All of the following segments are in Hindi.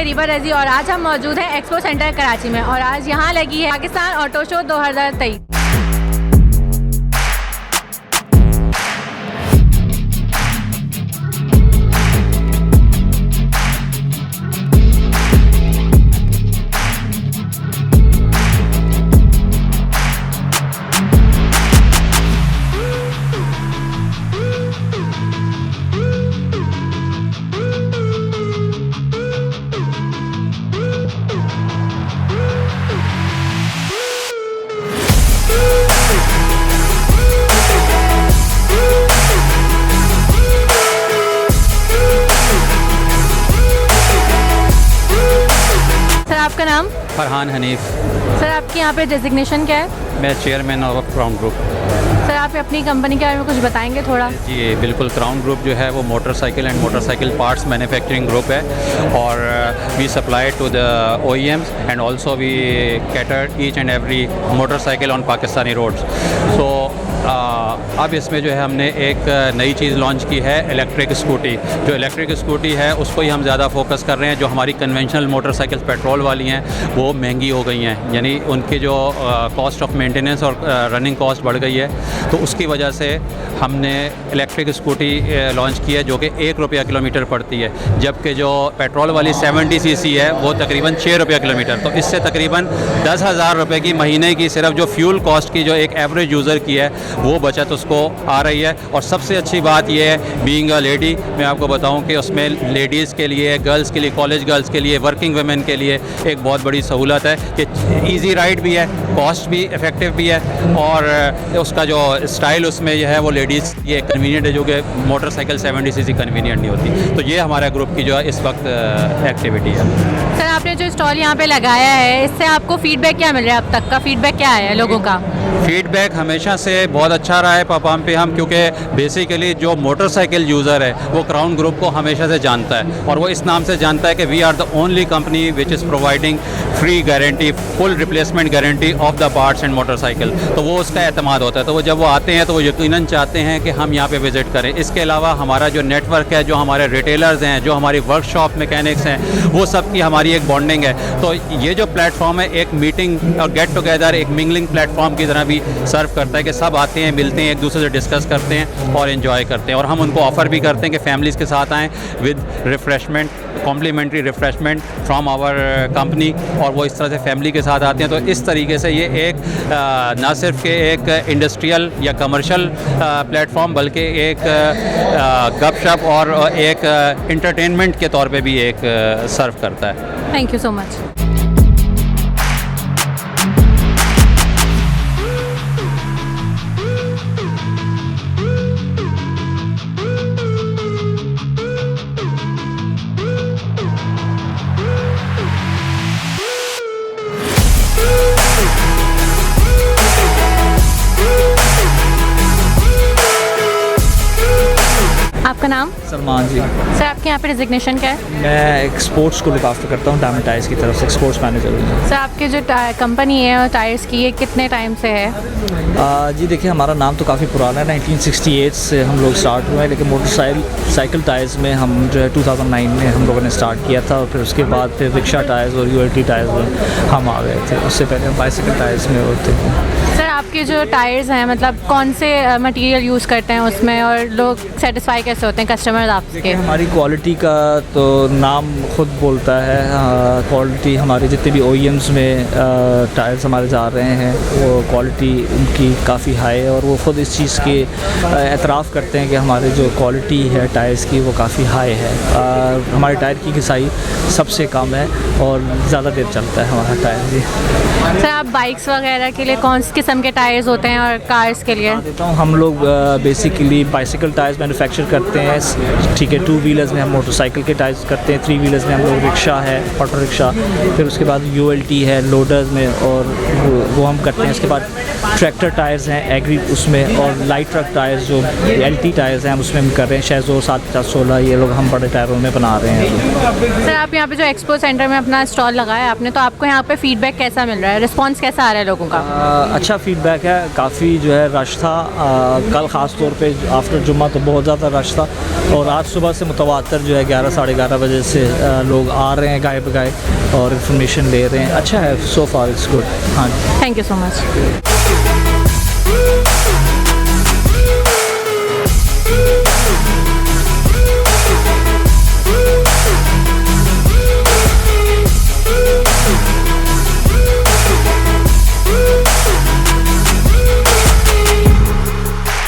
रीबा रजी और आज हम मौजूद हैं एक्सपो सेंटर कराची में और आज यहाँ लगी है पाकिस्तान ऑटो शो 2023। आपका नाम? फरहान हनीफ। सर आपकी यहाँ पे डेजिग्नेशन क्या है? मैं chairman of crown group. Sir आप अपनी कंपनी के बारे में कुछ बताएंगे थोड़ा? जी बिल्कुल, क्राउन ग्रुप जो है वो motorcycle and motorcycle parts manufacturing group है और we supply to the OEMs and also we cater each and every motorcycle on Pakistani roads. So अब इसमें जो है हमने एक नई चीज़ लॉन्च की है, इलेक्ट्रिक स्कूटी। जो इलेक्ट्रिक स्कूटी है उसको ही हम ज़्यादा फोकस कर रहे हैं। जो हमारी कन्वेंशनल मोटरसाइकिल पेट्रोल वाली हैं वो महंगी हो गई हैं, यानी उनकी जो कॉस्ट ऑफ मेंटेनेंस और रनिंग कॉस्ट बढ़ गई है, तो उसकी वजह से हमने इलेक्ट्रिक स्कूटी लॉन्च की है जो कि ₹1 किलोमीटर पड़ती है, जबकि जो पेट्रोल वाली 70 cc है वो तकरीबन ₹6 किलोमीटर। तो इससे तकरीबन 10,000 रुपये की महीने की सिर्फ जो फ्यूल कॉस्ट की जो एक एवरेज यूज़र की है वो बचत उसको आ रही है। और सबसे अच्छी बात यह है, बीइंग अ लेडी, मैं आपको बताऊं कि उसमें लेडीज़ के लिए, गर्ल्स के लिए, कॉलेज गर्ल्स के लिए, वर्किंग वुमेन के लिए एक बहुत बड़ी सहूलत है कि इजी राइड भी है, कॉस्ट भी इफ़ेक्टिव भी है और उसका जो स्टाइल उसमें यह है वो लेडीज़ ये कन्वीनियंट है, जो कि मोटरसाइकिल 70 cc कन्वीनियंट नहीं होती। तो ये हमारे ग्रुप की जो है इस वक्त एक्टिविटी है। सर आपने जो स्टॉल यहाँ पे लगाया है इससे आपको फीडबैक क्या मिल रहा है? अब तक का फीडबैक क्या है लोगों का? फीडबैक हमेशा से बहुत अच्छा रहा है पपाम पे हम, क्योंकि बेसिकली जो मोटरसाइकिल यूज़र है वो क्राउन ग्रुप को हमेशा से जानता है और वो इस नाम से जानता है कि we are the only company which is providing free guarantee, full replacement guarantee of the parts and motorcycle. तो वो उसका एतमाद होता है। तो वो जब वो आते हैं तो वो यकीनन चाहते हैं कि हम यहाँ पे विज़िट करें। इसके अलावा हमारा जो नेटवर्क है, जो हमारे रिटेलर्स हैं, जो हमारी वर्कशॉप मैकेनिक्स हैं, वो सब की हमारी एक बॉन्डिंग है। तो ये जो प्लेटफॉर्म है एक मीटिंग और गेट टुगेदर, एक मिंगलिंग प्लेटफॉर्म की तरह भी सर्व करता है कि सब आते हैं, मिलते हैं, एक दूसरे से डिस्कस करते हैं और एंजॉय करते हैं। और हम उनको ऑफ़र भी करते हैं कि फैमिलीज़ के साथ आएँ with refreshment, complimentary refreshment from our company, और वो इस तरह से फैमिली के साथ आते हैं। तो इस तरीके से ये एक ना सिर्फ के एक इंडस्ट्रियल या कमर्शियल प्लेटफॉर्म बल्कि एक गपशप और एक इंटरटेनमेंट के तौर पे भी एक सर्व करता है। Thank you so much. आपका नाम? सलमान जी। सर आपके यहाँ पे डिजिग्नेशन क्या है? मैं एक्सपोर्ट्स को लुक आफ्टर करता हूँ डायमंड टायर्स की तरफ से, एक्सपोर्ट्स मैनेजर हूँ। सर आपके जो कंपनी है और टायर्स की, ये कितने टाइम से है? जी देखिए, हमारा नाम तो काफ़ी पुराना है, 1968 से हम लोग स्टार्ट हुए हैं, लेकिन मोटरसाइकिल टायर्स में हम जो है 2009 में हम लोगों ने स्टार्ट किया था और फिर उसके बाद फिर रिक्शा टायर्स और ULT टायर्स में हम आ गए थे। उससे पहले हम बाइसिकल टायर्स में होते थे। सर आपके जो टायर्स हैं मतलब कौन से मटेरियल यूज़ करते हैं उसमें और लोग सेटिस्फाई कैसे होते हैं कस्टमर्स आपके? हमारी क्वालिटी का तो नाम खुद बोलता है। क्वालिटी हमारे जितने भी OEMs में टायर्स हमारे जा रहे हैं वो क्वालिटी उनकी काफ़ी हाई है और वो ख़ुद इस चीज़ के एतराफ़ करते हैं कि हमारे जो क्वालिटी है टायर्स की वो काफ़ी हाई है। हमारे टायर की घिसाई सबसे कम है और ज़्यादा देर चलता है हमारा टायर। जी सर आप बाइक्स वगैरह के लिए कौन किस्म के टायर्स होते हैं और कार्स के लिए? देता हूँ। हम लोग बेसिकली बाइसिकल टायर्स मैन्युफैक्चर करते हैं, ठीक है। 2 व्हीलर्स में हम मोटरसाइकिल के टायर्स करते हैं, 3 व्हीलर्स में हम लोग रिक्शा है, ऑटो रिक्शा, फिर उसके बाद ULT है लोडर्स में और वो हम करते हैं। उसके बाद ट्रैक्टर टायर्स हैं एग्री उसमें, और लाइट ट्रक टायर्स जो LT टायर्स हैं उसमें हम कर रहे हैं। शेज़ोर 716 ये लोग हम बड़े टायरों में बना रहे हैं। सर आप यहाँ पे जो एक्सपो सेंटर में अपना स्टॉल लगाया है आपने, तो आपको यहाँ पे फीडबैक कैसा मिल रहा है, रिस्पांस कैसा आ रहा है लोगों का? अच्छा फीडबैक है, काफ़ी जो है रश था। कल ख़ास तौर पे आफ्टर जुम्मा तो बहुत ज़्यादा रश था, और आज सुबह से मुतवातर जो है 11 साढ़े 11 बजे से लोग आ रहे हैं गाय बगाए और इन्फॉर्मेशन ले रहे हैं। अच्छा है, सो फार इट्स गुड। हाँ, thank you so much.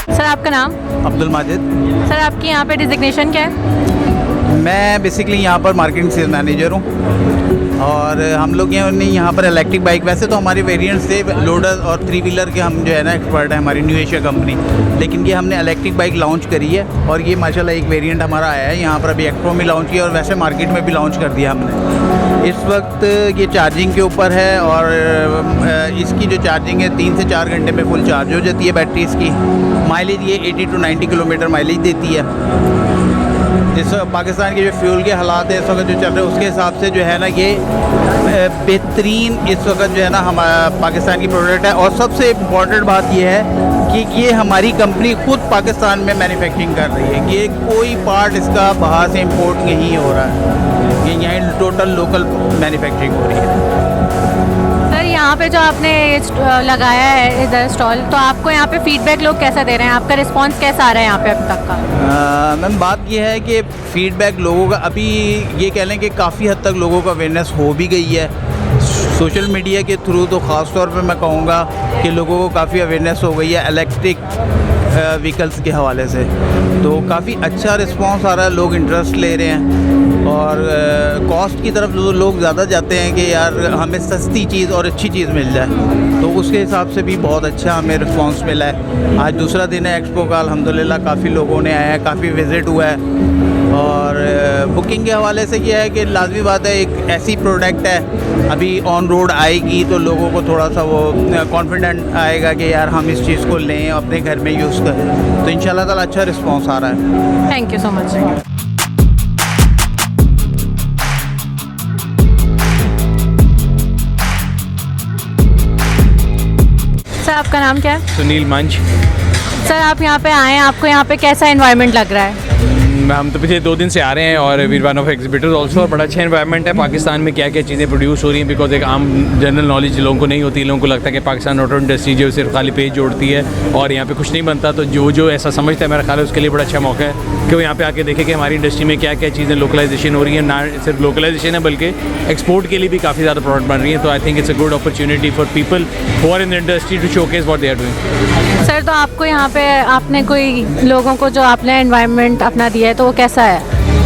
Sir आपका नाम? अब्दुल माजिद। सर आपकी यहाँ पे डिजिग्नेशन क्या है? मैं बेसिकली यहाँ पर मार्केटिंग सेल्स मैनेजर हूँ, और हम लोग यहाँ पर इलेक्ट्रिक बाइक, वैसे तो हमारे वेरिएंट्स थे लोडर और 3 व्हीलर के, हम जो है ना एक्सपर्ट है हमारी न्यू एशिया कंपनी, लेकिन ये हमने इलेक्ट्रिक बाइक लॉन्च करी है, और ये माशाल्लाह एक वेरिएंट हमारा आया है यहाँ पर अभी एक्सपो में लॉन्च किया, और वैसे मार्केट में भी लॉन्च कर दिया हमने। इस वक्त ये चार्जिंग के ऊपर है, और इसकी जो चार्जिंग है 3 से 4 घंटे में फुल चार्ज हो जाती है बैटरी इसकी। माइलेज ये 80 to 90 किलोमीटर माइलेज देती है। जिस पाकिस्तान के जो फ्यूल के हालात है इस वक्त जो चल रहे हैं उसके हिसाब से जो है ना ये बेहतरीन इस वक्त जो है ना हमारा पाकिस्तान की प्रोडक्ट है। और सबसे इम्पॉर्टेंट बात ये है कि ये हमारी कंपनी खुद पाकिस्तान में मैन्युफैक्चरिंग कर रही है, ये कोई पार्ट इसका बाहर से इंपोर्ट नहीं हो रहा है, ये यहाँ टोटल लोकल मैन्युफैक्चरिंग हो रही है। सर यहाँ पे जो आपने लगाया है इधर स्टॉल, तो आपको यहाँ पे फीडबैक लोग कैसा दे रहे हैं, आपका रिस्पांस कैसा आ रहा है यहाँ पे अब तक का? मैम बात ये है कि फ़ीडबैक लोगों का अभी ये कह लें कि काफ़ी हद तक लोगों का अवेयरनेस हो भी गई है सोशल मीडिया के थ्रू, तो ख़ास तौर पे मैं कहूँगा कि लोगों को काफ़ी अवेयरनेस हो गई है इलेक्ट्रिक व्हीकल्स के हवाले से, तो काफ़ी अच्छा रिस्पांस आ रहा है, लोग इंटरेस्ट ले रहे हैं। और कॉस्ट की तरफ लोग ज़्यादा जाते हैं कि यार हमें सस्ती चीज़ और अच्छी चीज़ मिल जाए, तो उसके हिसाब से भी बहुत अच्छा हमें रिस्पांस मिला है। आज दूसरा दिन है एक्सपो का, अल्हम्दुलिल्लाह काफ़ी लोगों ने आया है, काफ़ी विज़िट हुआ है। और बुकिंग के हवाले से ये है कि लाजमी बात है, एक ऐसी प्रोडक्ट है अभी ऑन रोड आएगी तो लोगों को थोड़ा सा वो कॉन्फिडेंट आएगा कि यार हम इस चीज़ को लें अपने घर में यूज़ करें, तो इंशाल्लाह ताला अच्छा रिस्पांस आ रहा है। Thank you so much. Sir आपका नाम क्या है? सुनील मंच। सर आप यहाँ पे आए हैं, आपको यहाँ पे कैसा एनवायरनमेंट लग रहा है? हम तो पिछले 2 दिन से आ रहे हैं और we one of exhibitors also, और बड़ा अच्छा एनवायरनमेंट है। पाकिस्तान में क्या क्या चीज़ें प्रोड्यूस हो रही हैं, बिकॉज एक आम जनरल नॉलेज लोगों को नहीं होती, लोगों को लगता है कि पाकिस्तान ऑटो इंडस्ट्री जो सिर्फ खाली पेज जोड़ती है और यहाँ पे कुछ नहीं बनता, तो जो ऐसा समझता है मेरा ख्याल है उसके लिए बड़ा अच्छा मौका है कि वो यहाँ पे आके देखे कि हमारी इंडस्ट्री में क्या क्या चीज़ें लोकलाइजेशन हो रही है, ना सिर्फ लोकलाइजेशन है बल्कि एक्सपोर्ट के लिए भी काफ़ी ज़्यादा प्रोडक्ट बन रही है। तो I think it's a good opportunity for people who are in the industry to showcase what they are doing. Sir तो आपको यहाँ पे आपने कोई लोगों को जो आपने एनवायरनमेंट अपना दिया है तो वो कैसा है?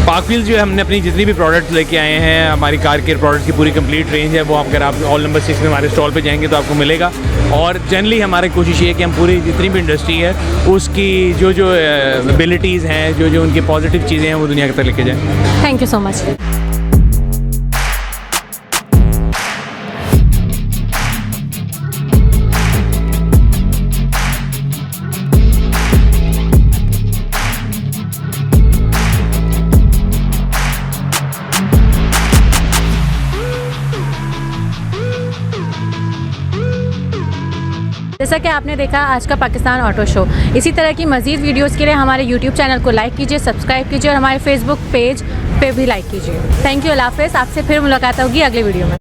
पार्कव्हील जो है हमने अपनी जितनी भी प्रोडक्ट्स लेके आए हैं, हमारी कार के प्रोडक्ट्स की पूरी कंप्लीट रेंज है, वो अगर आप ऑल नंबर 6 में हमारे स्टॉल पे जाएंगे तो आपको मिलेगा। और जनरली हमारी कोशिश ये है कि हम पूरी जितनी भी इंडस्ट्री है उसकी जो एबिलिटीज़ हैं, जो उनकी पॉजिटिव चीज़ें हैं वो दुनिया तक लेके जाएँ। Thank you so much. जैसा कि आपने देखा आज का पाकिस्तान ऑटो शो, इसी तरह की मज़ीद वीडियोस के लिए हमारे यूट्यूब चैनल को लाइक कीजिए, सब्सक्राइब कीजिए और हमारे फेसबुक पेज पे भी लाइक कीजिए। थैंक यू, अल्लाह हाफ़िज़। आपसे फिर मुलाकात होगी अगले वीडियो में।